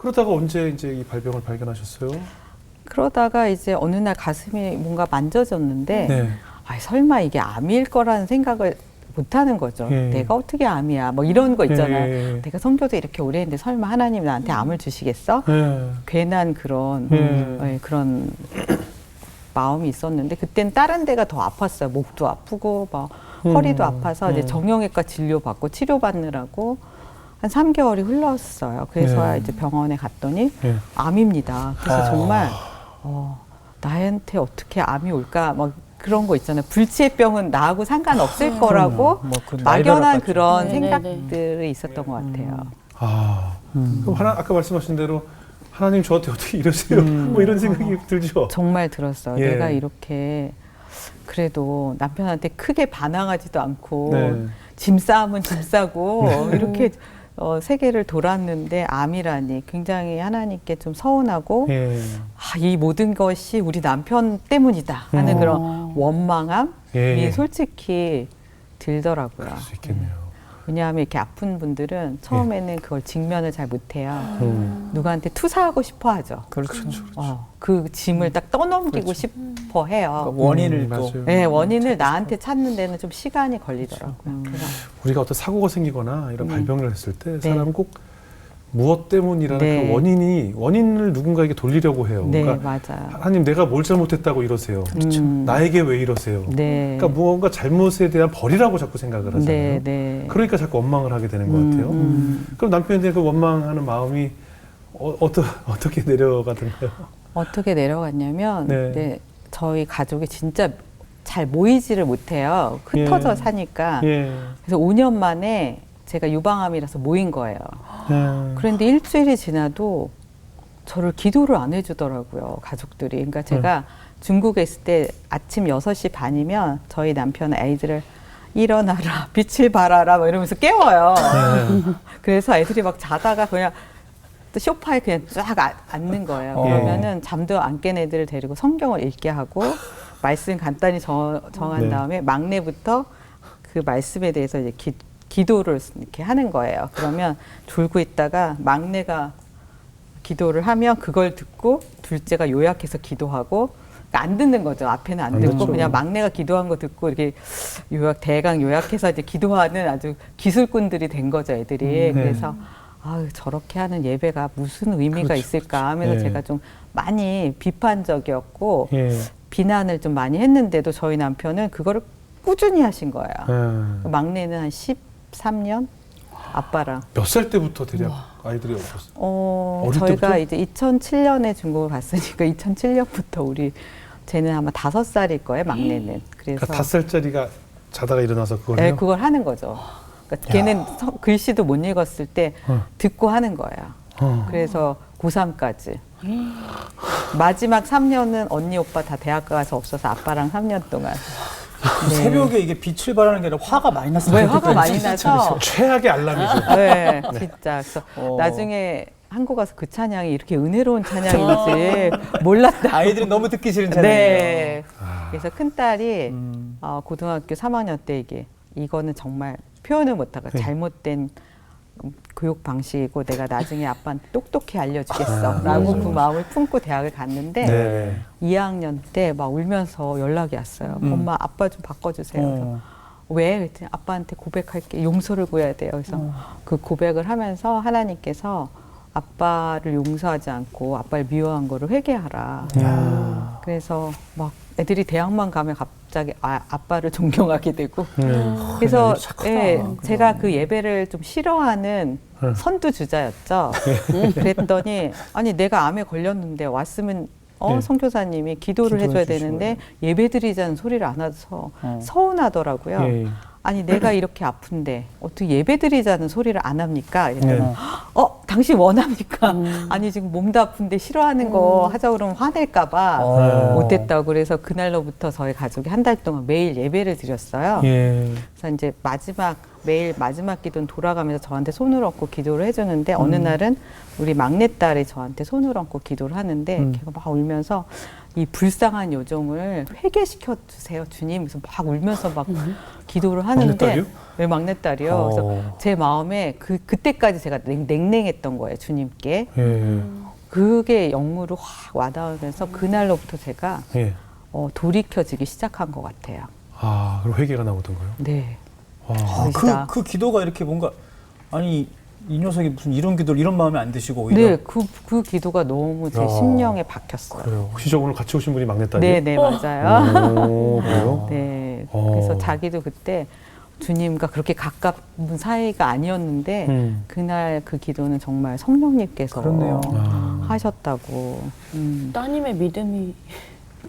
그러다가 언제 이제 이 발병을 발견하셨어요? 그러다가 이제 어느 날 가슴이 뭔가 만져졌는데 네. 아, 설마 이게 암일 거라는 생각을 못 하는 거죠. 예. 내가 어떻게 암이야? 뭐 이런 거 있잖아요. 예. 내가 선교도 이렇게 오래 했는데 설마 하나님 나한테 암을 주시겠어? 예. 괜한 그런 그런 마음이 있었는데 그땐 다른 데가 더 아팠어요. 목도 아프고 막 허리도 아파서 이제 정형외과 진료받고 치료받느라고 한 3개월이 흘렀어요. 그래서 이제 병원에 갔더니 암입니다. 그래서 정말 나한테 어떻게 암이 올까? 뭐 그런 거 있잖아요. 불치의 병은 나하고 상관없을 거라고 뭐그 막연한 그런 네네네. 생각들이 있었던 것 같아요. 그럼 아까 말씀하신 대로 하나님 저한테 어떻게 이러세요? 뭐 이런 생각이 들죠. 정말 들었어요. 예. 내가 이렇게 그래도 남편한테 크게 반항하지도 않고 네. 짐 싸움은 짐 싸고 이렇게 세계를 돌았는데 암이라니 굉장히 하나님께 좀 서운하고 이 모든 것이 우리 남편 때문이다 하는 그런 원망함이 솔직히 들더라고요. 그럴 수 있겠네요. 왜냐하면 이렇게 아픈 분들은 처음에는 그걸 직면을 잘 못해요. 누구한테 투사하고 싶어 하죠. 그렇죠. 그 짐을 딱 떠넘기고 싶어 해요. 그러니까 원인을 또. 맞아요. 네, 원인을 나한테 찾는 데는 좀 시간이 걸리더라고요. 그래서 우리가 어떤 사고가 생기거나 이런 발병을 했을 때 사람은 꼭 무엇 때문이라는 그 원인을 누군가에게 돌리려고 해요. 네, 그러니까 맞아요. 하나님 내가 뭘 잘못했다고 이러세요. 나에게 왜 이러세요. 네. 그러니까 무언가 잘못에 대한 벌이라고 자꾸 생각을 하잖아요. 네, 네. 그러니까 자꾸 원망을 하게 되는 것 같아요. 그럼 남편에 대한 그 원망하는 마음이 어떻게 내려가던가요? 어떻게 내려갔냐면 네. 저희 가족이 진짜 잘 모이지를 못해요. 흩어져 사니까. 그래서 5년 만에 제가 유방암이라서 모인 거예요. 그런데 일주일이 지나도 저를 기도를 안 해주더라고요, 가족들이. 그러니까 제가 중국에 있을 때 아침 6시 반이면 저희 남편은 애들을 일어나라, 빛을 발하라 막 이러면서 깨워요. 그래서 애들이 막 자다가 그냥 또 소파에 그냥 쫙 앉는 거예요. 그러면은 잠도 안 깬 애들을 데리고 성경을 읽게 하고 말씀 간단히 정한 다음에 막내부터 그 말씀에 대해서 이제 기도를 이렇게 하는 거예요. 그러면 졸고 있다가 막내가 기도를 하면 그걸 듣고 둘째가 요약해서 기도하고 그러니까 안 듣는 거죠. 앞에는 안 듣고 그냥 막내가 기도한 거 듣고 이렇게 대강 요약해서 이제 기도하는 아주 기술꾼들이 된 거죠, 애들이. 그래서 저렇게 하는 예배가 무슨 의미가 있을까 하면서 제가 좀 많이 비판적이었고 비난을 좀 많이 했는데도 저희 남편은 그거를 꾸준히 하신 거예요. 막내는 한 13년 아빠랑. 몇 살 때부터 대략 아이들이 없었어요? 어릴 저희가 때부터? 이제 2007년에 중국을 갔으니까 2007년부터 쟤는 아마 5살일 거예요, 막내는. 그래서 그러니까 5살짜리가 자다가 일어나서 그걸 네, 해요? 그걸 하는 거죠. 그러니까 걔는 글씨도 못 읽었을 때 듣고 하는 거예요. 그래서 고3까지. 마지막 3년은 언니 오빠 다 대학 가서 없어서 아빠랑 3년 동안. 새벽에 이게 빛을 발하는 게 아니라 화가 많이 났어요. 왜 화가 많이 나서? 최악의 알람이죠. 네, 진짜. 그래서 나중에 한국 가서 그 찬양이 이렇게 은혜로운 찬양인지 몰랐다. 아이들이 너무 듣기 싫은 찬양이에요. 네. 그래서 큰딸이 고등학교 3학년 때 이거는 정말 표현을 못하고 잘못된 교육 방식이고 내가 나중에 아빠한테 똑똑히 알려주겠어 라고 그 마음을 품고 대학을 갔는데 2학년 때 막 울면서 연락이 왔어요. 엄마 아빠 좀 바꿔주세요. 그래서 왜? 그랬더니 아빠한테 고백할게. 용서를 구해야 돼요. 그래서 그 고백을 하면서 하나님께서 아빠를 용서하지 않고 아빠를 미워한 거를 회개하라. 그래서 막 애들이 대학만 가면 갑자기 아빠를 존경하게 되고 그래서 제가 그 예배를 좀 싫어하는 선두주자였죠. 그랬더니 아니 내가 암에 걸렸는데 왔으면 선교사님이 기도를 해줘야 되는데 예배드리자는 소리를 안 해서 서운하더라고요. 아니 내가 이렇게 아픈데 어떻게 예배드리자는 소리를 안 합니까? 이랬더니 당신 원합니까? 아니 지금 몸도 아픈데 싫어하는 거 하자 그러면 화낼까 봐 못했다고. 그래서 그날로부터 저희 가족이 한 달 동안 매일 예배를 드렸어요. 그래서 이제 매일 마지막 기도는 돌아가면서 저한테 손을 얹고 기도를 해주는데 어느 날은 우리 막내딸이 저한테 손을 얹고 기도를 하는데 걔가 막 울면서 이 불쌍한 요정을 회개시켜 주세요, 주님. 그래서 막 울면서 막 기도를 하는데 막내딸이요? 왜 막내딸이요? 그래서 제 마음에 그때까지 제가 냉랭했던 예배했던 거예요, 주님께. 예. 그게 영무로 확 와닿으면서 그날로부터 제가 예. 돌이켜지기 시작한 것 같아요. 아, 그럼 회개가 나오던가요? 네. 와. 그러시다. 그 기도가 이렇게 뭔가 아니 이 녀석이 무슨 이런 기도를 이런 마음에 안 드시고 오히려 네, 그 기도가 너무 제 야. 심령에 박혔어요. 그래요. 혹시 저 오늘 같이 오신 분이 막내딸이에요? 네, 네, 맞아요. 오, 그래요? 네. 어. 그래서 자기도 그때 주님과 그렇게 가까운 사이가 아니었는데 그날 그 기도는 정말 성령님께서 그렇네요. 하셨다고. 따님의 믿음이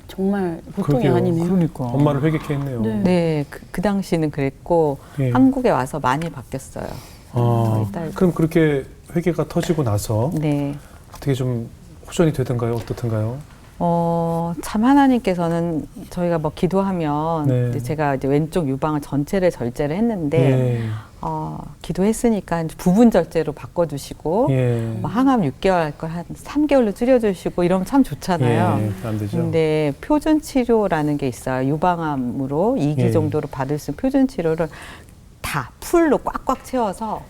정말 보통이 그러게요. 아니네요. 그러니까 엄마를 회개케 했네요. 네. 네, 그 당시는 그랬고 예. 한국에 와서 많이 바뀌었어요. 아, 저희 딸. 그럼 그렇게 회개가 터지고 나서 네. 어떻게 좀 호전이 되던가요? 어떻던가요? 참 하나님께서는 저희가 뭐 기도하면 네. 이제 제가 이제 왼쪽 유방을 전체를 절제를 했는데 예. 기도했으니까 이제 부분 절제로 바꿔주시고 예. 뭐 항암 6개월 할 걸 한 3개월로 줄여주시고 이러면 참 좋잖아요. 예. 안 되죠. 근데 표준 치료라는 게 있어요. 유방암으로 2기 예. 정도로 받을 수 있는 표준 치료를 다 풀로 꽉꽉 채워서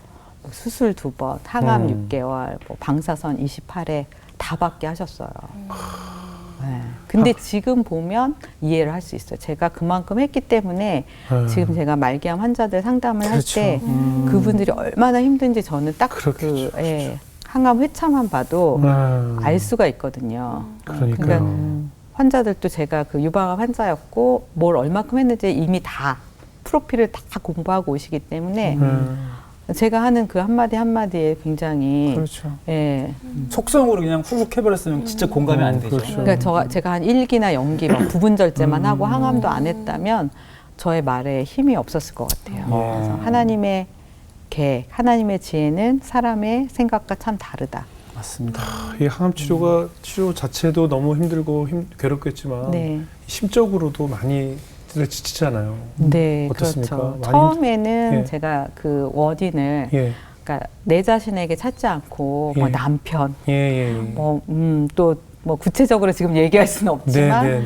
뭐 수술 2번, 항암 6개월, 뭐 방사선 28회 다 받게 하셨어요. 네. 근데 지금 보면 이해를 할 수 있어요. 제가 그만큼 했기 때문에 지금 제가 말기암 환자들 상담을 그렇죠. 할 때 그분들이 얼마나 힘든지 저는 딱 그렇겠죠. 항암 회차만 봐도 알 수가 있거든요. 그러니까요. 환자들도 제가 그 유방암 환자였고 뭘 얼마큼 했는지 이미 다 프로필을 다 공부하고 오시기 때문에 제가 하는 그 한마디 한마디에 굉장히 그렇죠. 예. 속성으로 그냥 후훅 해버렸으면 진짜 공감이 안 되죠. 그렇죠. 그러니까 제가 한 1기나 0기 막 부분 절제만 하고 항암도 안 했다면 저의 말에 힘이 없었을 것 같아요. 그래서 하나님의 계획, 하나님의 지혜는 사람의 생각과 참 다르다. 맞습니다. 이 항암 치료가 치료 자체도 너무 힘들고 괴롭겠지만 네. 심적으로도 많이 지치잖아요. 네, 어떻습니까? 그렇죠. 많이 처음에는 예. 제가 그 원인을 예. 그러니까 내 자신에게 찾지 않고 뭐 예. 남편, 예. 또 뭐 구체적으로 지금 얘기할 수는 없지만 네.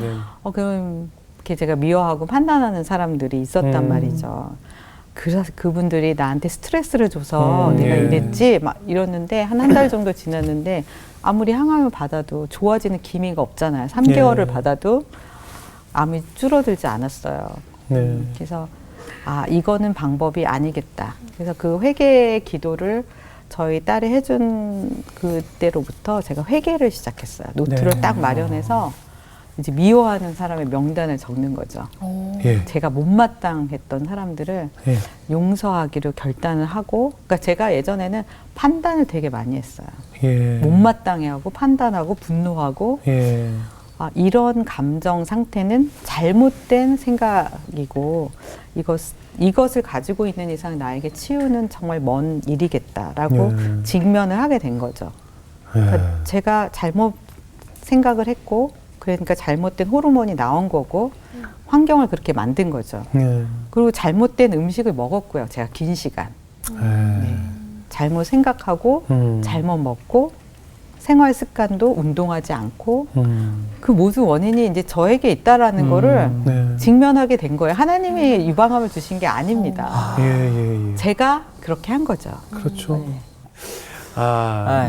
그럼 이렇게 제가 미워하고 판단하는 사람들이 있었단 말이죠. 그래서 그분들이 나한테 스트레스를 줘서 내가 예. 이랬지 막 이랬는데 한 달 정도 지났는데 아무리 항암을 받아도 좋아지는 기미가 없잖아요. 3개월을 예. 받아도 암이 줄어들지 않았어요. 네. 그래서 이거는 방법이 아니겠다. 그래서 그 회개 기도를 저희 딸이 해준 그때로부터 제가 회개를 시작했어요. 노트를 네. 딱 마련해서 이제 미워하는 사람의 명단을 적는 거죠. 예. 제가 못마땅했던 사람들을 예. 용서하기로 결단을 하고, 그러니까 제가 예전에는 판단을 되게 많이 했어요. 예. 못마땅해하고 판단하고 분노하고 예. 이런 감정 상태는 잘못된 생각이고 이것을 가지고 있는 이상 나에게 치유는 정말 먼 일이겠다라고 직면을 하게 된 거죠. 그러니까 제가 잘못 생각을 했고 그러니까 잘못된 호르몬이 나온 거고 환경을 그렇게 만든 거죠. 그리고 잘못된 음식을 먹었고요. 제가 긴 시간. 잘못 생각하고 잘못 먹고 생활 습관도 운동하지 않고 그 모든 원인이 이제 저에게 있다라는 거를 직면하게 된 거예요. 하나님이 유방암을 주신 게 아닙니다. 예. 제가 그렇게 한 거죠. 그렇죠.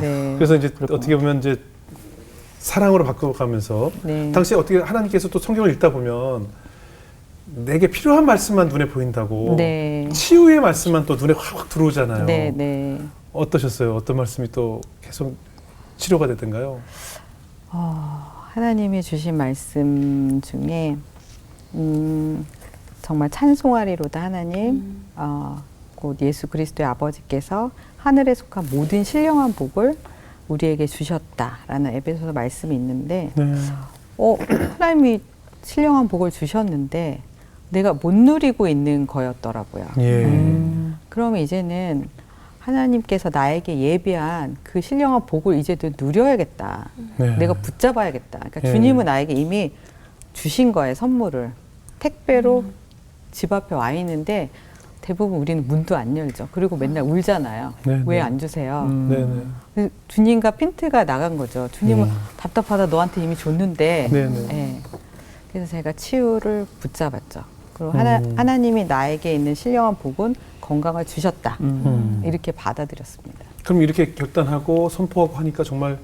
네. 그래서 이제 어떻게 보면 이제 사랑으로 바꿔가면서 네. 당시 어떻게 하나님께서 또 성경을 읽다 보면 내게 필요한 말씀만 눈에 보인다고 네. 치유의 말씀만 또 눈에 확 들어오잖아요. 네. 어떠셨어요? 어떤 말씀이 또 계속 치료가 되던가요? 하나님이 주신 말씀 중에 정말 찬송하리로다 하나님 곧 예수 그리스도의 아버지께서 하늘에 속한 모든 신령한 복을 우리에게 주셨다라는 에베소서 말씀이 있는데 하나님이 신령한 복을 주셨는데 내가 못 누리고 있는 거였더라고요. 그러면 이제는 하나님께서 나에게 예비한 그 신령한 복을 이제도 누려야겠다. 내가 붙잡아야겠다. 그러니까 주님은 나에게 이미 주신 거예요, 선물을. 택배로 집 앞에 와 있는데 대부분 우리는 문도 안 열죠. 그리고 맨날 울잖아요. 왜 안 주세요? 주님과 핀트가 나간 거죠. 주님은 답답하다 너한테 이미 줬는데. 그래서 제가 치유를 붙잡았죠. 그리고 하나님이 나에게 있는 신령한 복은 건강을 주셨다. 이렇게 받아들였습니다. 그럼 이렇게 결단하고 선포하고 하니까 정말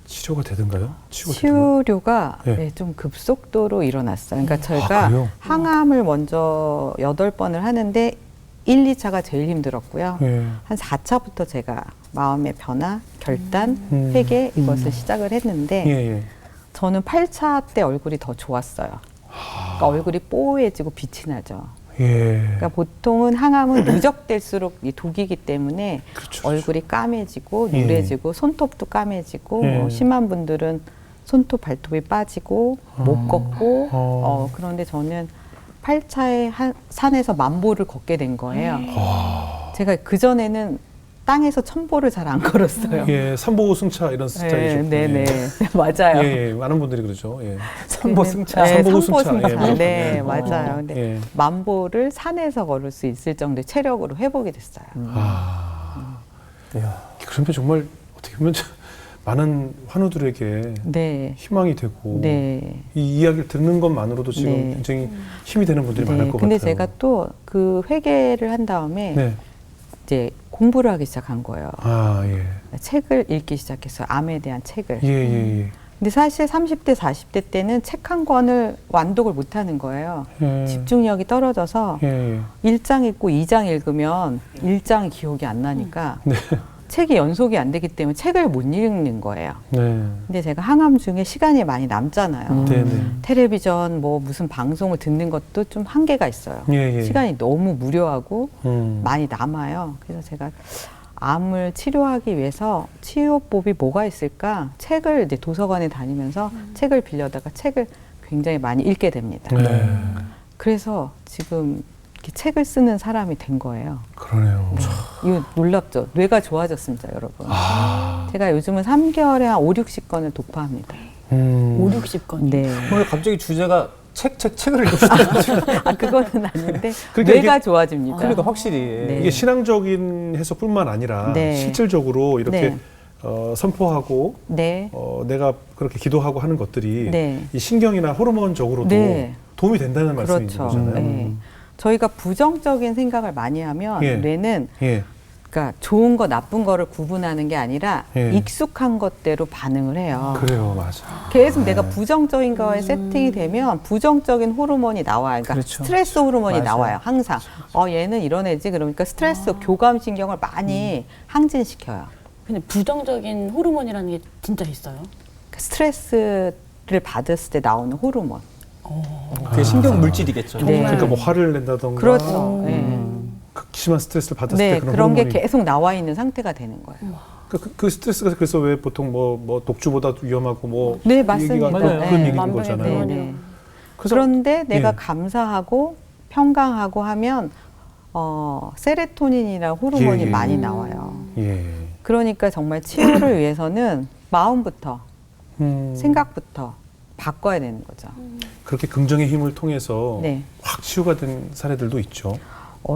치료가 되던가요? 치료가 치료가 네. 네, 좀 급속도로 일어났어요. 그러니까 아, 저희가 그래요? 항암을 먼저 8번을 하는데 1, 2차가 제일 힘들었고요. 예. 한 4차부터 제가 마음의 변화, 결단, 회개 이것을 시작을 했는데 예, 예. 저는 8차 때 얼굴이 더 좋았어요. 그러니까 얼굴이 뽀얘지고 빛이 나죠. 예. 그러니까 보통은 항암은 누적될수록 이 독이기 때문에 그렇죠. 얼굴이 까매지고 예. 누래지고 손톱도 까매지고 예. 심한 분들은 손톱 발톱이 빠지고 못 걷고 그런데 저는 8차에 산에서 1000보를 걷게 된 거예요. 제가 그전에는 땅에서 1000보를 잘 안 걸었어요. 예, 삼보승차 이런 스타일이죠. 네네. 맞아요. 예, 예, 많은 분들이 그러죠. 예. 선보승차. 네, 삼보승차. 삼보승차. 예, 무조건. 네, 예. 맞아요. 근데 예. 1000보를 산에서 걸을 수 있을 정도의 체력으로 회복이 됐어요. 이야. 그러면 정말 어떻게 보면 많은 환우들에게 네. 희망이 되고 네. 이 이야기를 듣는 것만으로도 지금 네. 굉장히 힘이 되는 분들이 많을 것 근데 같아요. 제가 또 그 회개를 한 다음에 네. 이제 공부를 하기 시작한 거예요. 아, 예. 책을 읽기 시작했어요. 암에 대한 책을. 예, 예, 근데 사실 30대, 40대 때는 책 한 권을 완독을 못 하는 거예요. 예. 집중력이 떨어져서 예, 예. 1장 읽고 2장 읽으면 1장이 기억이 안 나니까 네. 책이 연속이 안 되기 때문에 책을 못 읽는 거예요. 네. 근데 제가 항암 중에 시간이 많이 남잖아요. 네, 네. 텔레비전 뭐 무슨 방송을 듣는 것도 좀 한계가 있어요. 예, 예. 시간이 너무 무료하고 음. 많이 남아요. 그래서 제가 암을 치료하기 위해서 치료법이 뭐가 있을까? 책을 이제 도서관에 다니면서 책을 빌려다가 책을 굉장히 많이 읽게 됩니다. 네. 그래서 지금 이렇게 책을 쓰는 사람이 된 거예요. 그러네요. 이거 놀랍죠? 뇌가 좋아졌습니다, 여러분. 제가 요즘은 3개월에 한 5, 60건을 독파합니다. 5, 60건. 네. 오늘 갑자기 주제가 책을 읽읍시다. 아, 그거는 아닌데 그러니까 뇌가 좋아집니다. 그러니까 확실히. 네. 이게 신앙적인 해석뿐만 아니라 네. 실질적으로 이렇게 네. 선포하고 네. 내가 그렇게 기도하고 하는 것들이 네. 이 신경이나 호르몬적으로도 네. 도움이 된다는 말씀인 그렇죠. 거잖아요. 네. 저희가 부정적인 생각을 많이 하면 예. 뇌는 예. 그러니까 좋은 거 나쁜 거를 구분하는 게 아니라 예. 익숙한 것대로 반응을 해요. 그래요, 맞아. 계속 내가 부정적인 거에 세팅이 되면 부정적인 호르몬이 나와요. 그러니까 그렇죠. 스트레스 호르몬이 맞아요. 나와요. 항상. 얘는 이런 애지. 그러니까 스트레스 교감신경을 많이 항진시켜요. 근데 부정적인 호르몬이라는 게 진짜 있어요? 그러니까 스트레스를 받았을 때 나오는 호르몬. 그게 신경 물질이겠죠. 네. 그러니까 뭐 화를 낸다던가 그렇죠. 네. 극심한 스트레스를 받았을 네, 때 그런 그런 게 호르몬이 계속 나와 있는 상태가 되는 거예요. 그 스트레스가 그래서 왜 보통 뭐 독주보다 위험하고 뭐 네, 맞습니다. 얘기가 맞아요. 그런 네. 얘기인 만병의 거잖아요. 근원. 네. 그래서 그런데 내가 예. 감사하고 평강하고 하면 세레토닌이라는 호르몬이 예, 예. 많이 나와요. 예. 그러니까 정말 치유를 위해서는 마음부터 생각부터 바꿔야 되는 거죠. 그렇게 긍정의 힘을 통해서 네. 확 치유가 된 사례들도 있죠.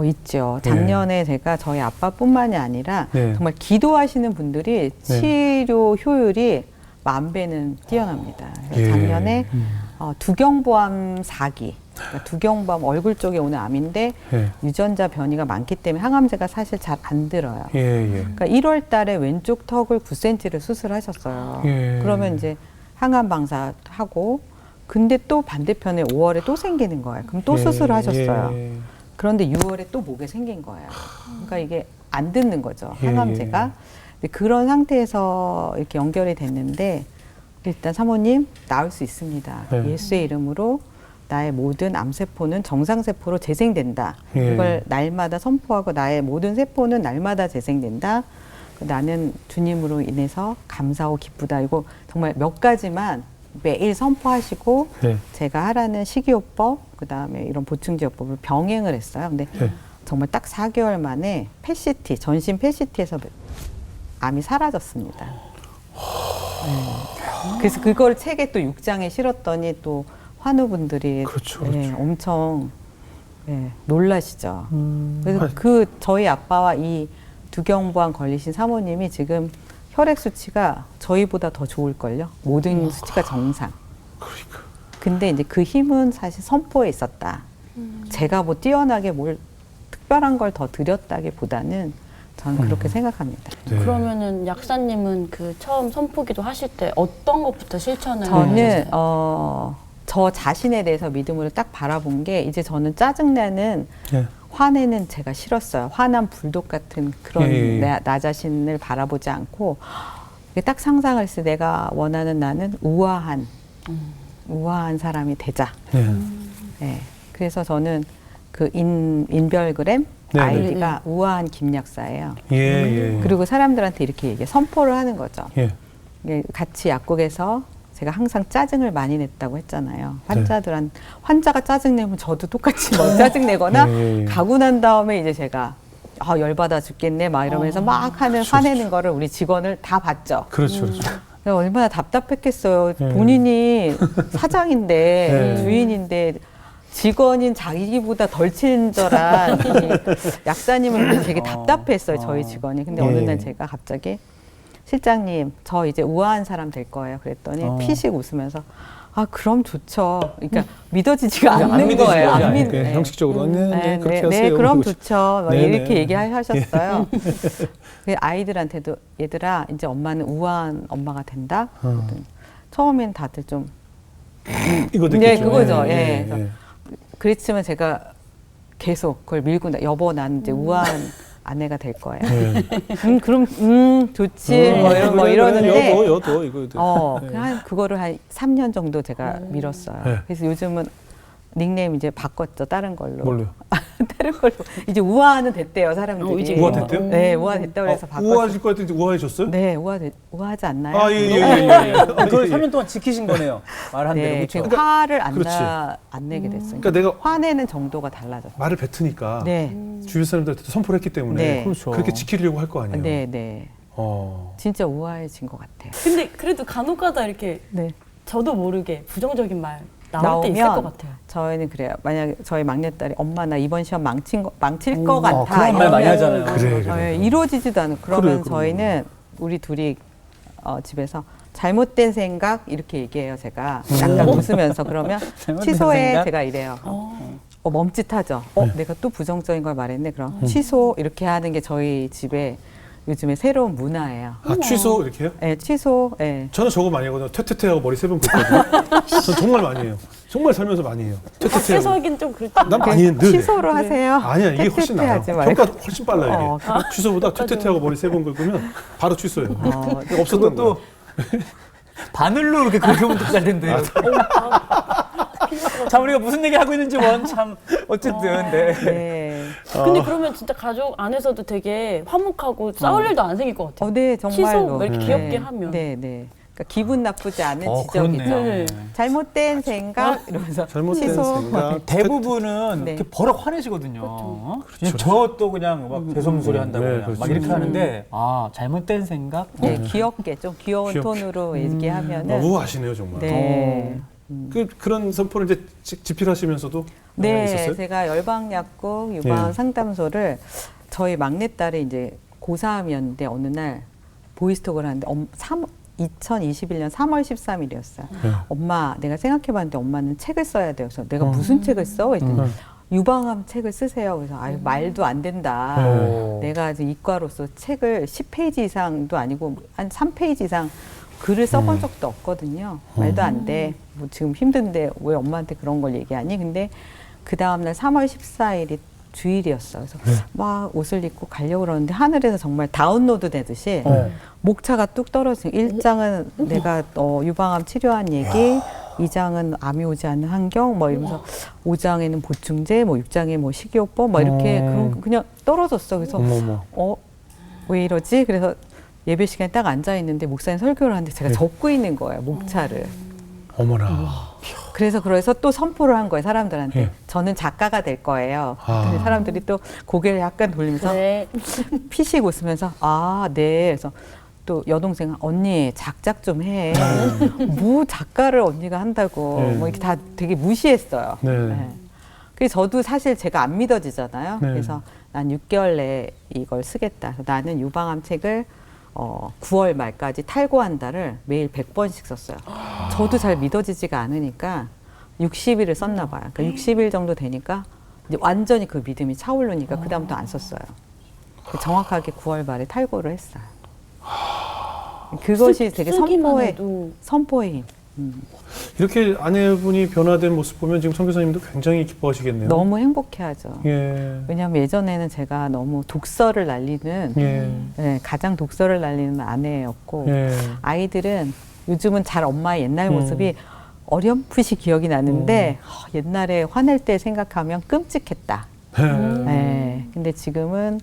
있죠. 작년에 제가 저희 아빠뿐만이 아니라 네. 정말 기도하시는 분들이 치료 효율이 1000배는 뛰어납니다. 그래서 예. 작년에 두경부암 4기, 그러니까 두경부암 얼굴 쪽에 오는 암인데 예. 유전자 변이가 많기 때문에 항암제가 사실 잘 안 들어요. 예, 예. 그러니까 1월 달에 왼쪽 턱을 9cm를 수술하셨어요. 예. 그러면 이제 항암 방사하고 근데 또 반대편에 5월에 또 생기는 거예요. 그럼 또 예, 수술하셨어요. 예. 그런데 6월에 또 목에 생긴 거예요. 그러니까 이게 안 듣는 거죠. 예, 항암제가. 근데 그런 상태에서 이렇게 연결이 됐는데 일단 사모님 나을 수 있습니다. 네. 예수의 이름으로 나의 모든 암세포는 정상세포로 재생된다. 예. 이걸 날마다 선포하고 나의 모든 세포는 날마다 재생된다. 나는 주님으로 인해서 감사하고 기쁘다. 이거 정말 몇 가지만 매일 선포하시고 네. 제가 하라는 식이요법, 그다음에 이런 보충제요법을 병행을 했어요. 근데 네. 정말 딱 4개월 만에 PET, 전신 PET에서 암이 사라졌습니다. 그래서 그걸 책에 또 6장에 실었더니 또 환우분들이 그렇죠, 예, 그렇죠. 엄청 놀라시죠. 그래서 저희 아빠와 이 두경부암 걸리신 사모님이 지금 혈액 수치가 저희보다 더 좋을걸요. 모든 수치가 정상. 그러니까. 근데 이제 그 힘은 사실 선포에 있었다. 제가 뭐 뛰어나게 뭘 특별한 걸 더 드렸다기보다는 저는 그렇게 생각합니다. 네. 그러면은 약사님은 그 처음 선포기도 하실 때 어떤 것부터 실천을 저는 하셨어요? 저 자신에 대해서 믿음으로 딱 바라본 게 이제 저는 짜증내는 예. 화내는 제가 싫었어요. 화난 불독 같은 그런 예. 나 자신을 바라보지 않고 이게 딱 상상을 했을 때 내가 원하는 나는 우아한 사람이 되자. 네. 네. 그래서 저는 그 인별그램 네, 아이디가 우아한 김약사예요. 예. 그리고 사람들한테 이렇게 얘기 선포를 하는 거죠. 예. 예, 같이 약국에서 제가 항상 짜증을 많이 냈다고 했잖아요. 네. 환자가 짜증 내면 저도 똑같이 뭐 짜증 내거나 예. 가고 난 다음에 이제 제가 열받아 죽겠네 막 이러면서 막 하는 화내는 거를 우리 직원을 다 봤죠. 그렇죠. 내가 얼마나 답답했겠어요. 네. 본인이 사장인데 네. 주인인데 직원인 자기보다 덜 친절한 이 약사님은 되게 답답했어요. 저희 직원이. 근데 어느 날 제가 갑자기 실장님 저 이제 우아한 사람 될 거예요. 그랬더니 피식 웃으면서 그럼 좋죠. 그러니까 믿어지지가 않는 거예요. 안 믿- 네. 형식적으로 네, 그렇게 네, 하세요. 그럼 그리고 좋죠. 막 네, 이렇게 네. 얘기하셨어요. 그 아이들한테도 얘들아 이제 엄마는 우아한 엄마가 된다. 그랬더니 처음엔 다들 좀 이거 네, 느꼈죠. 그거죠. 예, 예. 예. 그래서 그렇지만 제가 계속 그걸 밀고 여보 난 이제 우아한 아내가 될 거예요. 예. 그럼 좋지 뭐 이러는데 여도 이거. 그거를 한 3년 정도 제가 밀었어요. 네. 그래서 요즘은 닉네임 이제 바꿨죠. 다른 걸로. 뭘로요? 다른 걸로. 이제 우아는 됐대요, 사람들이. 이제 우아 됐대요? 네, 우아 됐다고 그래서 바꿨어요. 우아하실 것 같은데 우아해졌어요? 네, 우아하지 않나요? 예. 그걸 3년 동안 지키신 거네요. 말한 대로. 네, 그렇죠. 그 화를 그렇지. 안 내게 됐어요. 그러니까 내가 화내는 정도가 달라졌어요. 말을 뱉으니까 네. 주변 사람들한테도 선포를 했기 때문에 네. 그렇죠. 그렇게 지키려고 할 거 아니에요. 네. 진짜 우아해진 것 같아요. 근데 그래도 간혹가다 이렇게 네. 저도 모르게 부정적인 말 나올 때 있을 것 같아요. 저희는 그래요. 만약에 저희 막내딸이 엄마 나 이번 시험 망칠 것 같아. 그런 말 많이 하잖아요. 그래. 이루어지지도 않고 그러면 그래요. 저희는 우리 둘이 집에서 잘못된 생각 이렇게 얘기해요. 제가 약간 웃으면서 그러면 잘못된 취소해 생각? 제가 이래요. 멈칫하죠. 내가 또 부정적인 걸 말했네. 그럼 취소 이렇게 하는 게 저희 집에 요즘에 새로운 문화예요. 취소 이렇게 해요? 네, 취소. 네. 저는 저거 많이 하거든요. 퇴퇴퇴하고 머리 3번 긋거든요. 전 정말 많이 해요. 정말 살면서 많이 해요. 밖에서 퇴퇴퇴하고. 하긴 좀 그렇죠. 난 많이 해. 늘 해. 취소로 하세요. 아니야 이게 훨씬 나아요. 하지 말고. 평가 훨씬 빨라요 이게. 취소보다 퇴퇴퇴하고 머리 3번 긁으면 바로 취소해요. 이거 없었던 그것도 거. 바늘로 이렇게 긁으면 잘 텐데요. 참 우리가 무슨 얘기 하고 있는지 참 어쨌든 네. 근데 그러면 진짜 가족 안에서도 되게 화목하고 싸울 일도 안 생길 것 같아요. 네, 취소 정말로. 뭐 이렇게 귀엽게 하면. 네. 그러니까 기분 나쁘지 않은 그렇네. 지적이죠. 네. 잘못된 생각 이러면서 잘못된 취소. 생각. 대부분은 네. 이렇게 버럭 화내시거든요. 저또 그냥 막 죄송소리 한다고 네, 그냥 그렇죠. 막 이렇게 하는데 잘못된 생각? 네, 귀엽게 좀 귀여운 귀엽게. 톤으로 얘기하면은 우아하시네요 정말. 네. 그런 선포를 이제 집필하시면서도 네, 있었어요? 제가 열방약국 유방 네. 상담소를 저희 막내딸이 이제 고3이었는데 어느 날 보이스톡을 하는데 2021년 3월 13일이었어요. 네. 엄마, 내가 생각해봤는데 엄마는 책을 써야 돼요. 그래서 내가 무슨 책을 써? 했더니 유방암 책을 쓰세요. 그래서 말도 안 된다. 내가 지금 이과로서 책을 10페이지 이상도 아니고 한 3페이지 이상 글을 써본 적도 없거든요. 말도 안 돼. 뭐 지금 힘든데 왜 엄마한테 그런 걸 얘기하니? 근데 그 다음날 3월 14일이 주일이었어. 그래서 막 옷을 입고 가려고 그러는데 하늘에서 정말 다운로드 되듯이 목차가 뚝 떨어지고 1장은 내가 유방암 치료한 얘기, 2장은 암이 오지 않는 환경, 뭐 이러면서 5장에는 보충제, 뭐 6장에 뭐 식이요법, 뭐 이렇게 그냥 떨어졌어. 그래서 왜 이러지? 그래서 예배 시간에 딱 앉아 있는데 목사님 설교를 하는데 제가 적고 있는 거예요, 목차를. 어머나. 그래서 또 선포를 한 거예요, 사람들한테. 예. 저는 작가가 될 거예요. 근데 사람들이 또 고개를 약간 돌리면서 네. 피식 웃으면서 네. 그래서 또 여동생 언니 작작 좀 해. 뭐 작가를 언니가 한다고 네. 뭐 이렇게 다 되게 무시했어요. 네. 그래서 저도 사실 제가 안 믿어지잖아요. 네. 그래서 난 6개월 내에 이걸 쓰겠다. 그래서 나는 유방암 책을 9월 말까지 탈고한다를 매일 100번씩 썼어요. 저도 잘 믿어지지가 않으니까 60일을 썼나 봐요. 그러니까 60일 정도 되니까 이제 완전히 그 믿음이 차오르니까 그다음부터 안 썼어요. 정확하게 9월 말에 탈고를 했어요. 그것이 되게 선포의 힘. 이렇게 아내분이 변화된 모습 보면 지금 선교사님도 굉장히 기뻐하시겠네요. 너무 행복해하죠. 예. 왜냐하면 예전에는 제가 너무 독서를 날리는 네, 가장 독서를 날리는 아내였고 예. 아이들은 요즘은 잘 엄마의 옛날 모습이 어렴풋이 기억이 나는데 옛날에 화낼 때 생각하면 끔찍했다. 네, 근데 지금은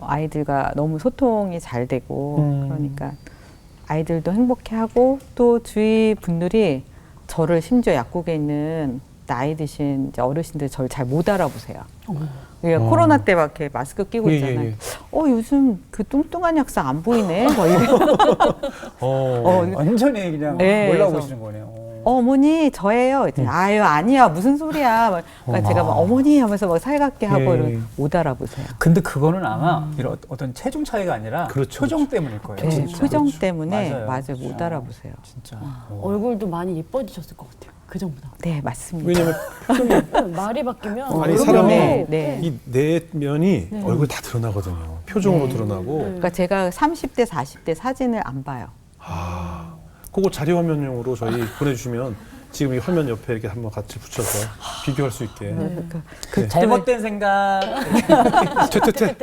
아이들과 너무 소통이 잘 되고 그러니까 아이들도 행복해하고 또 주위 분들이 저를 심지어 약국에 있는 나이 드신 이제 어르신들 저를 잘 못 알아보세요. 그러니까 코로나 때 막 이렇게 마스크 끼고 있잖아요. 요즘 그 뚱뚱한 약사 안 보이네. 뭐 이래요. 완전히 그냥 네, 몰라보시는 거네요. 어머니 저예요. 아유 아니야 무슨 소리야. 막 그러니까 제가 막 어머니 하면서 막 살갑게 하고 못 알아보세요. 근데 그거는 아마 이런 어떤 체중 차이가 아니라 그렇죠, 표정 때문일 거예요. 네, 진짜. 표정 그렇죠. 때문에 맞아요 못 진짜. 알아보세요. 진짜. 얼굴도 많이 예뻐지셨을 것 같아요. 그 전보다. 네 맞습니다. 왜냐면 말이 바뀌면 아니 얼굴도 사람이 네. 이 내면이 얼굴 다 드러나거든요. 표정으로 드러나고. 그러니까 제가 30대 40대 사진을 안 봐요. 그거 자료 화면용으로 저희 보내주시면 지금 이 화면 옆에 이렇게 한번 같이 붙여서 비교할 수 있게. 그 잘못된 생각. 퇴퇴퇴.